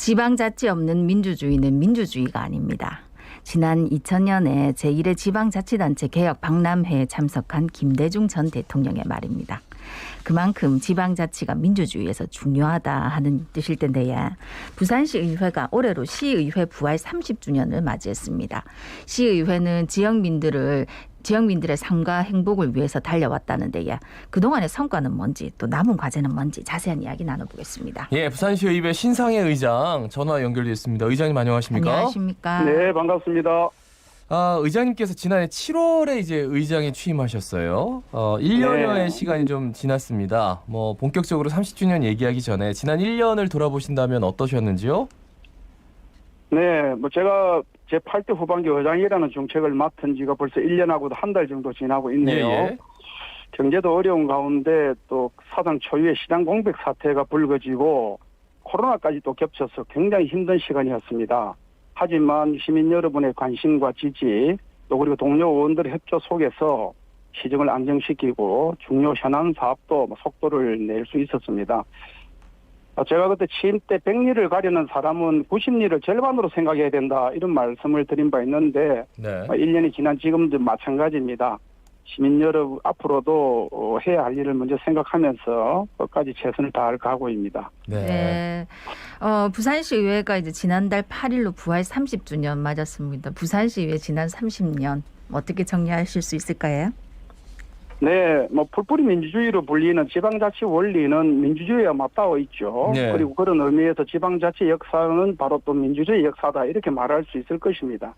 지방자치 없는 민주주의는 민주주의가 아닙니다. 지난 2000년에 제1회 지방자치단체 개혁 박람회에 참석한 김대중 전 대통령의 말입니다. 그만큼 지방자치가 민주주의에서 중요하다 하는 뜻일 텐데요. 부산시의회가 올해로 시의회 부활 30주년을 맞이했습니다. 시의회는 지역민들의 삶과 행복을 위해서 달려왔다는데요. 그동안의 성과는 뭔지 또 남은 과제는 뭔지 자세한 이야기 나눠보겠습니다. 예, 부산시의회 신상혜 의장 전화 연결되어 있습니다. 의장님 안녕하십니까? 안녕하십니까? 네, 반갑습니다. 의장님께서 지난해 7월에 이제 의장에 취임하셨어요. 1년여의 네. 시간이 좀 지났습니다. 뭐 본격적으로 30주년 얘기하기 전에 지난 1년을 돌아보신다면 어떠셨는지요? 네, 제가 제 8대 후반기 의장이라는 정책을 맡은 지가 벌써 1년하고도 한 달 정도 지나고 있네요. 예. 경제도 어려운 가운데 또 사상 초유의 시장 공백 사태가 불거지고 코로나까지 또 겹쳐서 굉장히 힘든 시간이었습니다. 하지만 시민 여러분의 관심과 지지 또 그리고 동료 의원들의 협조 속에서 시정을 안정시키고 중요 현안 사업도 속도를 낼 수 있었습니다. 제가 그때 취임 때 100리를 가려는 사람은 90리를 절반으로 생각해야 된다 이런 말씀을 드린 바 있는데 네. 1년이 지난 지금도 마찬가지입니다. 시민 여러분 앞으로도 해야 할 일을 먼저 생각하면서 끝까지 최선을 다할 각오입니다. 네. 부산시의회가 이제 지난달 8일로 부활 30주년 맞았습니다. 부산시의회 지난 30년 어떻게 정리하실 수 있을까요? 네, 풀뿌리 민주주의로 불리는 지방자치 원리는 민주주의와 맞닿아 있죠. 네. 그리고 그런 의미에서 지방자치 역사는 바로 또 민주주의 역사다 이렇게 말할 수 있을 것입니다.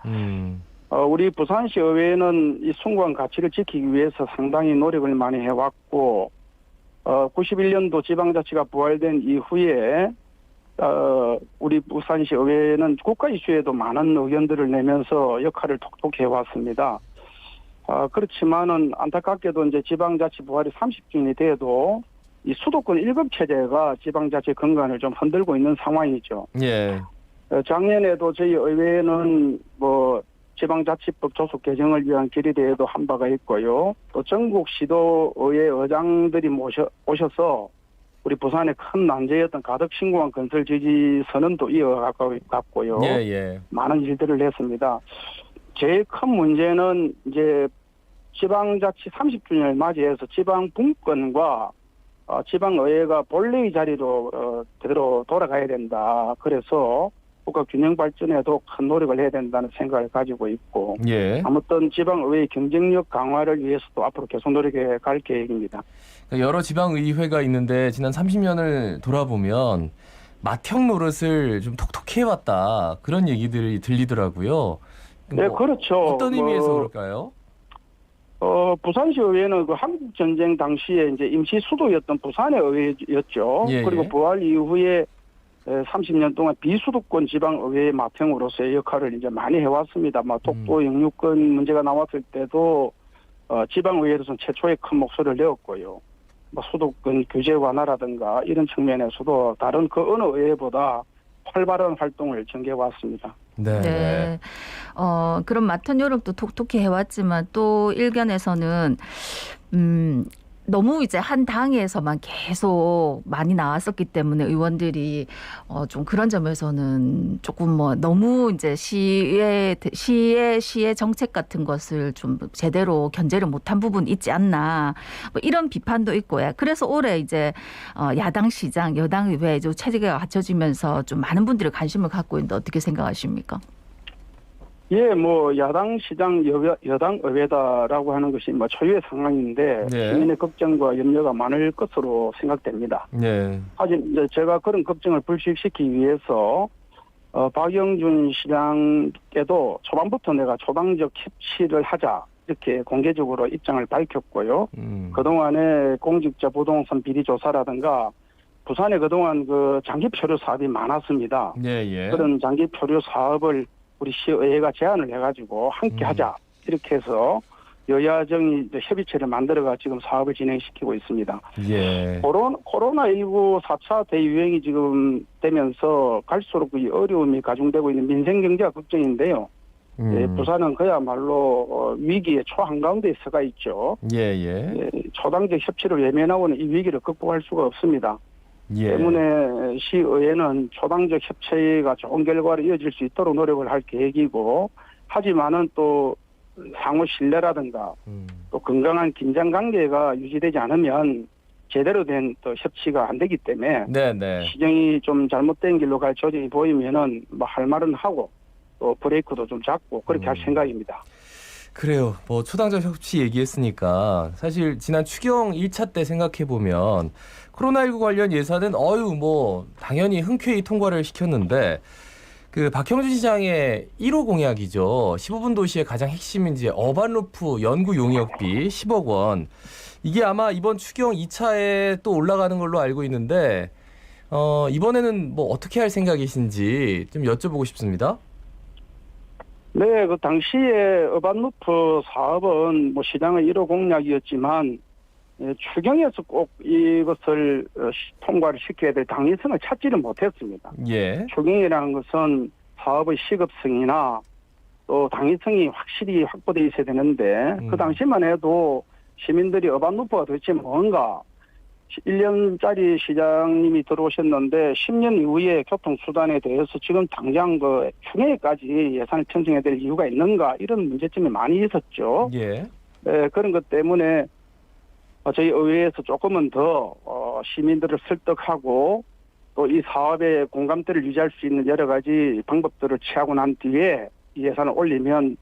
우리 부산시 의회는 이 숭고한 가치를 지키기 위해서 상당히 노력을 많이 해왔고 91년도 지방자치가 부활된 이후에 우리 부산시 의회는 국가 이슈에도 많은 의견들을 내면서 역할을 톡톡히 해왔습니다. 그렇지만은 안타깝게도 이제 지방자치 부활이 30주년이 돼도 이 수도권 1급 체제가 지방자치 건강을 좀 흔들고 있는 상황이죠. 예. 작년에도 저희 의회는 지방자치법 조속 개정을 위한 결의대회도 한 바가 있고요. 또 전국 시도의회 의장들이 오셔서 우리 부산의 큰 난제였던 가덕 신공항 건설 지지 선언도 이어갔고요. 예. 많은 일들을 했습니다. 제일 큰 문제는 이제 지방자치 30주년을 맞이해서 지방 분권과 지방의회가 본래의 자리로 제대로 돌아가야 된다. 그래서 국가 균형 발전에도 큰 노력을 해야 된다는 생각을 가지고 있고 예. 아무튼 지방의회 경쟁력 강화를 위해서도 앞으로 계속 노력해 갈 계획입니다. 여러 지방의회가 있는데 지난 30년을 돌아보면 맏형 노릇을 좀 톡톡히 해왔다. 그런 얘기들이 들리더라고요. 네, 그렇죠. 어떤 의미에서 그럴까요? 부산시 의회는 그 한국전쟁 당시에 이제 임시 수도였던 부산의 의회였죠. 예, 그리고 예. 부활 이후에 30년 동안 비수도권 지방의회의 맏형으로서의 역할을 이제 많이 해왔습니다. 독도 영유권 문제가 나왔을 때도 지방의회에서는 최초의 큰 목소리를 내었고요. 수도권 규제 완화라든가 이런 측면에서도 다른 그 어느 의회보다 활발한 활동을 전개해왔습니다. 네. 그런 맡은 요력도 톡톡히 해왔지만 또 일견에서는 너무 이제 한 당에서만 계속 많이 나왔었기 때문에 의원들이 좀 그런 점에서는 조금 너무 이제 시의 정책 같은 것을 좀 제대로 견제를 못한 부분이 있지 않나 이런 비판도 있고요. 그래서 올해 이제 야당 시장, 여당 의회 체제가 갖춰지면서 좀 많은 분들이 관심을 갖고 있는데 어떻게 생각하십니까? 예, 야당 시장, 여당 의회다라고 하는 것이 초유의 상황인데 네. 시민의 걱정과 염려가 많을 것으로 생각됩니다. 네. 하지만 이제 제가 그런 걱정을 불식시키기 위해서 박영준 시장께도 초반부터 내가 초당적 협치를 하자 이렇게 공개적으로 입장을 밝혔고요. 그동안에 공직자 부동산 비리 조사라든가 부산에 그동안 그 장기 표류 사업이 많았습니다. 예. 그런 장기 표류 사업을 우리 시의회가 제안을 해가지고 함께 하자 이렇게 해서 여야정이 협의체를 만들어가 지금 사업을 진행시키고 있습니다. 예. 코로나19 4차 대유행이 지금 되면서 갈수록 이 어려움이 가중되고 있는 민생경제가 걱정인데요. 예, 부산은 그야말로 위기의 초한가운데 서가 있죠. 예. 초당적 협치를 외면하고는 이 위기를 극복할 수가 없습니다. 예. 때문에 시의회는 초당적 협치가 좋은 결과로 이어질 수 있도록 노력을 할 계획이고, 하지만은 또 상호 신뢰라든가 또 건강한 긴장 관계가 유지되지 않으면 제대로 된 또 협치가 안 되기 때문에 네네. 시정이 좀 잘못된 길로 갈 조짐이 보이면은 뭐 할 말은 하고 또 브레이크도 좀 잡고 그렇게 할 생각입니다. 그래요. 뭐 초당적 협치 얘기했으니까 사실 지난 추경 1차 때 생각해 보면 코로나19 관련 예산은 뭐 당연히 흔쾌히 통과를 시켰는데 그 박형준 시장의 1호 공약이죠. 15분 도시의 가장 핵심인 이제 어반루프 연구 용역비 10억 원. 이게 아마 이번 추경 2차에 또 올라가는 걸로 알고 있는데 이번에는 뭐 어떻게 할 생각이신지 좀 여쭤보고 싶습니다. 네, 그 당시에 어반루프 사업은 뭐 시장의 1호 공약이었지만 추경에서 꼭 이것을 통과를 시켜야 될 당위성을 찾지를 못했습니다. 예. 추경이라는 것은 사업의 시급성이나 또 당위성이 확실히 확보되어 있어야 되는데 그 당시만 해도 시민들이 어반루프가 도대체 뭔가 1년짜리 시장님이 들어오셨는데 10년 이후에 교통수단에 대해서 지금 당장 그 추경에까지 예산을 편성해야 될 이유가 있는가 이런 문제점이 많이 있었죠. 예. 네, 그런 것 때문에 저희 의회에서 조금은 더 시민들을 설득하고 또 이 사업의 공감대를 유지할 수 있는 여러 가지 방법들을 취하고 난 뒤에 이 예산을 올리면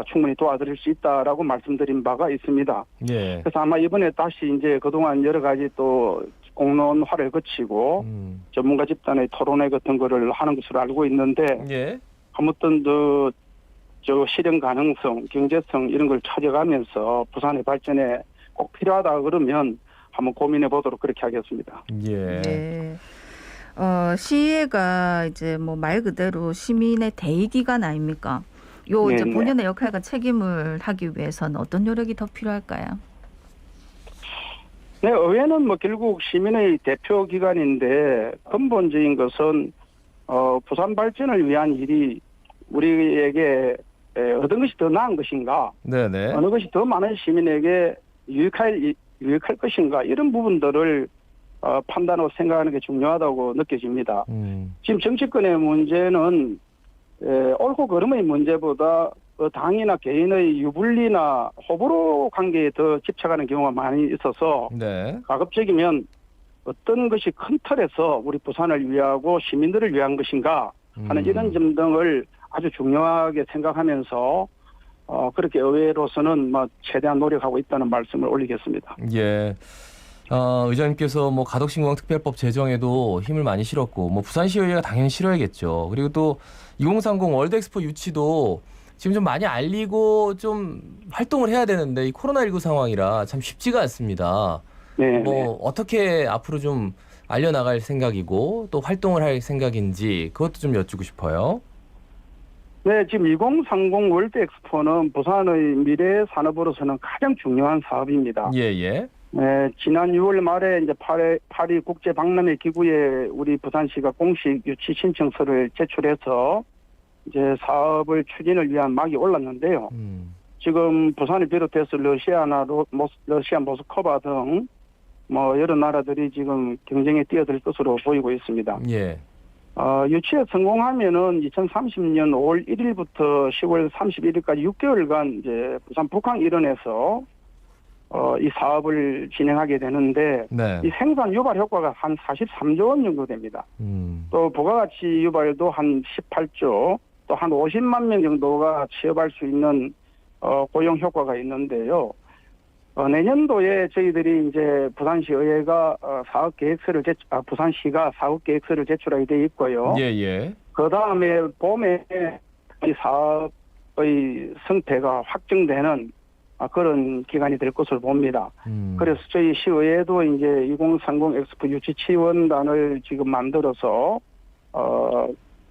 충분히 도와드릴 수 있다라고 말씀드린 바가 있습니다. 예. 그래서 아마 이번에 다시 이제 그동안 여러 가지 또 공론화를 거치고 전문가 집단의 토론회 같은 거를 하는 것으로 알고 있는데 예. 아무튼 저 실현 가능성, 경제성 이런 걸 찾아가면서 부산의 발전에 꼭 필요하다 그러면 한번 고민해 보도록 그렇게 하겠습니다. 예. 네. 시의회가 이제 뭐 말 그대로 시민의 대의기관 아닙니까? 이제 네네. 본연의 역할과 책임을 하기 위해서는 어떤 노력이 더 필요할까요? 네, 의회는 뭐 결국 시민의 대표 기관인데 근본적인 것은 부산 발전을 위한 일이 우리에게 어떤 것이 더 나은 것인가, 네네. 어느 것이 더 많은 시민에게 유익할 것인가 이런 부분들을 판단하고 생각하는 게 중요하다고 느껴집니다. 지금 정치권의 문제는 옳고 그름의 문제보다 당이나 개인의 유불리나 호불호 관계에 더 집착하는 경우가 많이 있어서 네. 가급적이면 어떤 것이 큰 틀에서 우리 부산을 위하고 시민들을 위한 것인가 하는 이런 점 등을 아주 중요하게 생각하면서 그렇게 의회로서는 뭐 최대한 노력하고 있다는 말씀을 올리겠습니다. 예. 의장님께서 뭐 가덕신공항특별법 제정에도 힘을 많이 실었고, 뭐 부산시의회가 당연히 실어야겠죠. 그리고 또 2030 월드엑스포 유치도 지금 좀 많이 알리고 좀 활동을 해야 되는데 이 코로나19 상황이라 참 쉽지가 않습니다. 네. 뭐 어떻게 앞으로 좀 알려나갈 생각이고 또 활동을 할 생각인지 그것도 좀 여쭙고 싶어요. 네, 지금 2030 월드 엑스포는 부산의 미래 산업으로서는 가장 중요한 사업입니다. 예. 네, 지난 6월 말에 이제 파리 국제 박람회 기구에 우리 부산시가 공식 유치 신청서를 제출해서 이제 사업을 추진을 위한 막이 올랐는데요. 지금 부산을 비롯해서 러시아 모스크바 등 뭐 여러 나라들이 지금 경쟁에 뛰어들 것으로 보이고 있습니다. 예. 유치에 성공하면은 2030년 5월 1일부터 10월 31일까지 6개월간 이제 부산 북항 일원에서 이 사업을 진행하게 되는데 네. 이 생산 유발 효과가 한 43조 원 정도 됩니다. 또 부가가치 유발도 한 18조, 또 한 50만 명 정도가 취업할 수 있는 고용 효과가 있는데요. 내년도에 저희들이 이제 부산시 의회가 부산시가 사업 계획서를 제출하게 돼 있고요. 예. 그 다음에 봄에 이 사업의 성패가 확정되는 그런 기간이 될 것으로 봅니다. 그래서 저희 시의회도 이제 2030 엑스포 유치 지원단을 지금 만들어서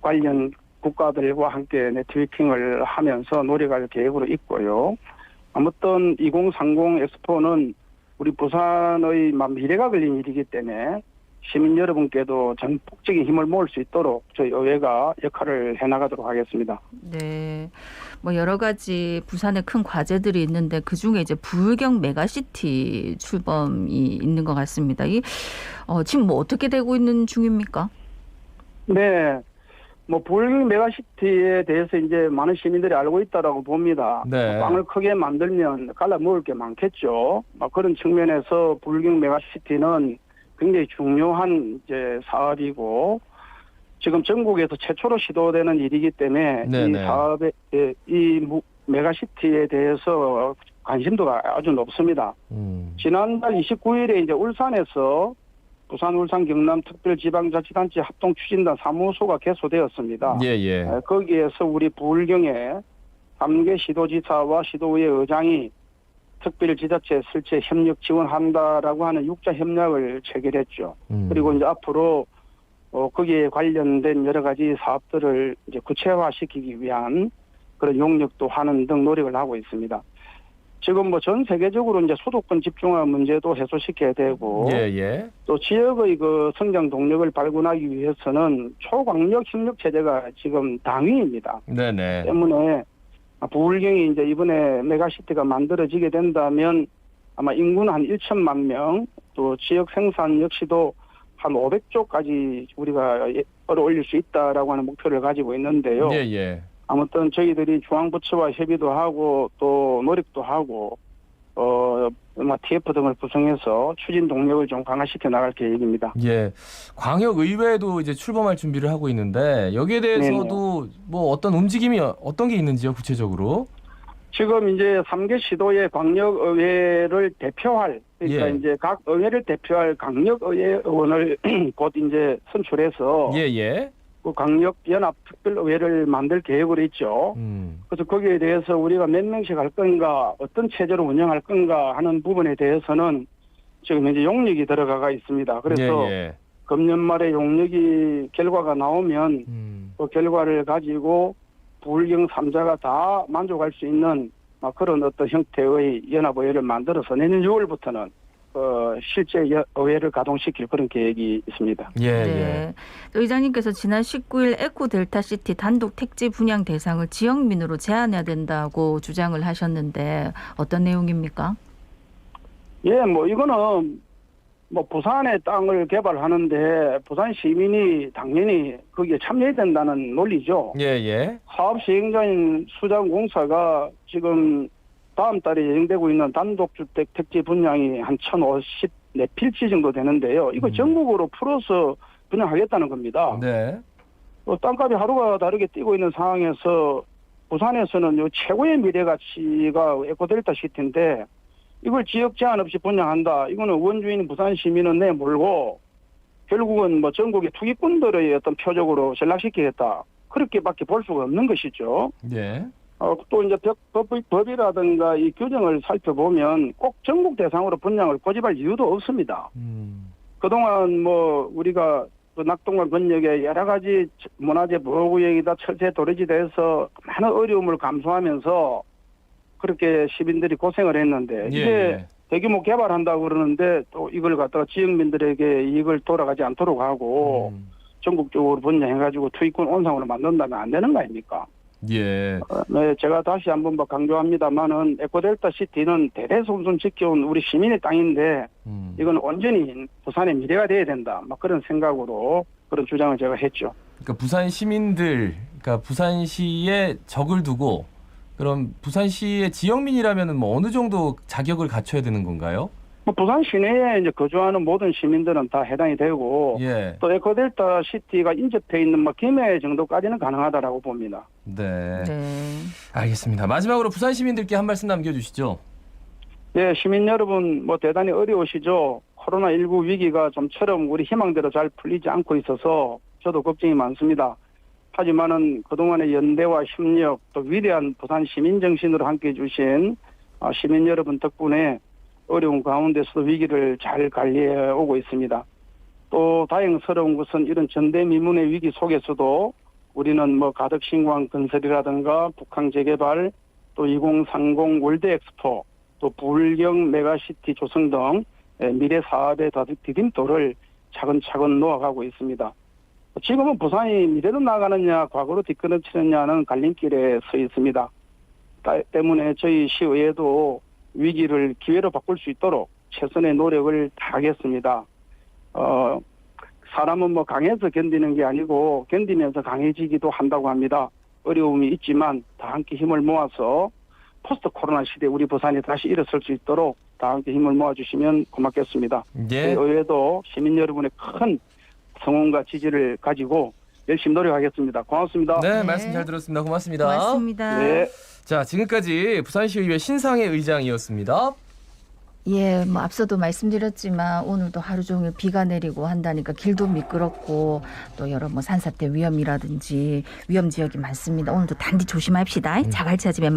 관련 국가들과 함께 네트워킹을 하면서 노력할 계획으로 있고요. 아무튼 2030 엑스포는 우리 부산의 미래가 걸린 일이기 때문에 시민 여러분께도 전폭적인 힘을 모을 수 있도록 저희 의회가 역할을 해나가도록 하겠습니다. 네. 뭐 여러 가지 부산에 큰 과제들이 있는데 그중에 이제 부울경 메가시티 출범이 있는 것 같습니다. 지금 뭐 어떻게 되고 있는 중입니까? 네. 뭐 부울경 메가시티에 대해서 이제 많은 시민들이 알고 있다라고 봅니다. 네. 빵을 크게 만들면 갈라 먹을 게 많겠죠. 그런 측면에서 부울경 메가시티는 굉장히 중요한 이제 사업이고 지금 전국에서 최초로 시도되는 일이기 때문에 네네. 이 사업에 메가시티에 대해서 관심도가 아주 높습니다. 지난달 29일에 이제 울산에서 부산, 울산, 경남 특별지방자치단체 합동추진단 사무소가 개소되었습니다. 예. 거기에서 우리 부울경의 3개 시도지사와 시도의회 의장이 특별지자체 설치 협력 지원한다라고 하는 6자 협약을 체결했죠. 그리고 이제 앞으로 거기에 관련된 여러 가지 사업들을 이제 구체화시키기 위한 그런 용역도 하는 등 노력을 하고 있습니다. 지금 뭐 전 세계적으로 이제 수도권 집중화 문제도 해소시켜야 되고 예. 또 지역의 그 성장 동력을 발굴하기 위해서는 초광역 협력 체제가 지금 당위입니다. 네네. 때문에 부울경이 이제 이번에 메가시티가 만들어지게 된다면 아마 인구는 한 1천만 명, 또 지역 생산 역시도 한 500조까지 우리가 끌어올릴 수 있다라고 하는 목표를 가지고 있는데요. 예. 아무튼 저희들이 중앙부처와 협의도 하고 또 노력도 하고 TF 등을 구성해서 추진 동력을 좀 강화시켜 나갈 계획입니다. 예. 광역 의회도 이제 출범할 준비를 하고 있는데 여기에 대해서도 뭐 어떤 움직임이 어떤 게 있는지요, 구체적으로? 지금 이제 3개 시도의 광역의회를 대표할 그러니까 이제 각 의회를 대표할 강력의회 의원을 곧 이제 선출해서 예. 그 강력연합특별의회를 만들 계획으로 있죠. 그래서 거기에 대해서 우리가 몇 명씩 할 건가, 어떤 체제로 운영할 건가 하는 부분에 대해서는 지금 이제 용역이 들어가 있습니다. 그래서 금년 말에 용역이 결과가 나오면 그 결과를 가지고 부울경 3자가 다 만족할 수 있는 그런 어떤 형태의 연합의회를 만들어서 내년 6월부터는 실제 의회를 가동시킬 그런 계획이 있습니다. 네. 의장님께서 지난 19일 에코 델타시티 단독 택지 분양 대상을 지역민으로 제한해야 된다고 주장을 하셨는데 어떤 내용입니까? 예, 뭐 이거는 뭐 부산의 땅을 개발하는데 부산 시민이 당연히 거기에 참여해야 된다는 논리죠. 예. 사업 시행자인 수자공사가 지금 다음 달에 예정되고 있는 단독주택 택지 분양이 한 1,054필지 정도 되는데요. 이거 전국으로 풀어서 분양하겠다는 겁니다. 네. 땅값이 하루가 다르게 뛰고 있는 상황에서 부산에서는 요 최고의 미래가치가 에코델타 시티인데 이걸 지역 제한 없이 분양한다. 이거는 원주인 부산 시민은 내몰고 결국은 뭐 전국의 투기꾼들의 어떤 표적으로 전락시키겠다. 그렇게밖에 볼 수가 없는 것이죠. 네. 또 이제 법이라든가 이 규정을 살펴보면 꼭 전국 대상으로 분양을 고집할 이유도 없습니다. 그동안 뭐 우리가 그 낙동강 권역에 여러 가지 문화재 보호구역이다 철새 도래지대에서 많은 어려움을 감수하면서 그렇게 시민들이 고생을 했는데 이제 대규모 개발한다고 그러는데 또 이걸 갖다가 지역민들에게 이익을 돌아가지 않도록 하고 전국적으로 분양해가지고 투기꾼 온상으로 만든다면 안 되는 거 아닙니까? 예. 네, 제가 다시 한번 강조합니다만은 에코델타 시티는 대대손손 지켜온 우리 시민의 땅인데 이건 온전히 부산의 미래가 돼야 된다. 그런 생각으로 그런 주장을 제가 했죠. 그러니까 부산 시민들, 그러니까 부산시에 적을 두고 그럼 부산시의 지역민이라면은 뭐 어느 정도 자격을 갖춰야 되는 건가요? 부산 시내에 이제 거주하는 모든 시민들은 다 해당이 되고 또 에코델타 시티가 인접해 있는 김해 정도까지는 가능하다라고 봅니다. 네. 알겠습니다. 마지막으로 부산 시민들께 한 말씀 남겨주시죠. 네, 시민 여러분 대단히 어려우시죠. 코로나19 위기가 좀처럼 우리 희망대로 잘 풀리지 않고 있어서 저도 걱정이 많습니다. 하지만은 그동안의 연대와 협력 또 위대한 부산 시민 정신으로 함께해 주신 시민 여러분 덕분에 어려운 가운데서도 위기를 잘 관리해 오고 있습니다. 또 다행스러운 것은 이런 전대미문의 위기 속에서도 우리는 가덕신광 건설이라든가 북한 재개발 또 2030 월드 엑스포 또 부울경 메가시티 조성 등 미래 사업의 디딤돌을 차근차근 놓아가고 있습니다. 지금은 부산이 미래로 나가느냐 과거로 뒷걸음치느냐는 갈림길에 서 있습니다. 때문에 저희 시의회도 위기를 기회로 바꿀 수 있도록 최선의 노력을 다하겠습니다. 사람은 뭐 강해서 견디는 게 아니고 견디면서 강해지기도 한다고 합니다. 어려움이 있지만 다 함께 힘을 모아서 포스트 코로나 시대 우리 부산이 다시 일어설 수 있도록 다 함께 힘을 모아주시면 고맙겠습니다. 예. 의회도 시민 여러분의 큰 성원과 지지를 가지고 열심히 노력하겠습니다. 고맙습니다. 네, 네. 말씀 잘 들었습니다. 고맙습니다. 고맙습니다. 네. 자, 지금까지 부산시의회 신상혜 의장이었습니다. 예, 뭐 앞서도 말씀드렸지만 오늘도 하루 종일 비가 내리고 한다니까 길도 미끄럽고 또 여러 뭐 산사태 위험이라든지 위험 지역이 많습니다. 오늘도 단디 조심합시다. 자갈차 집에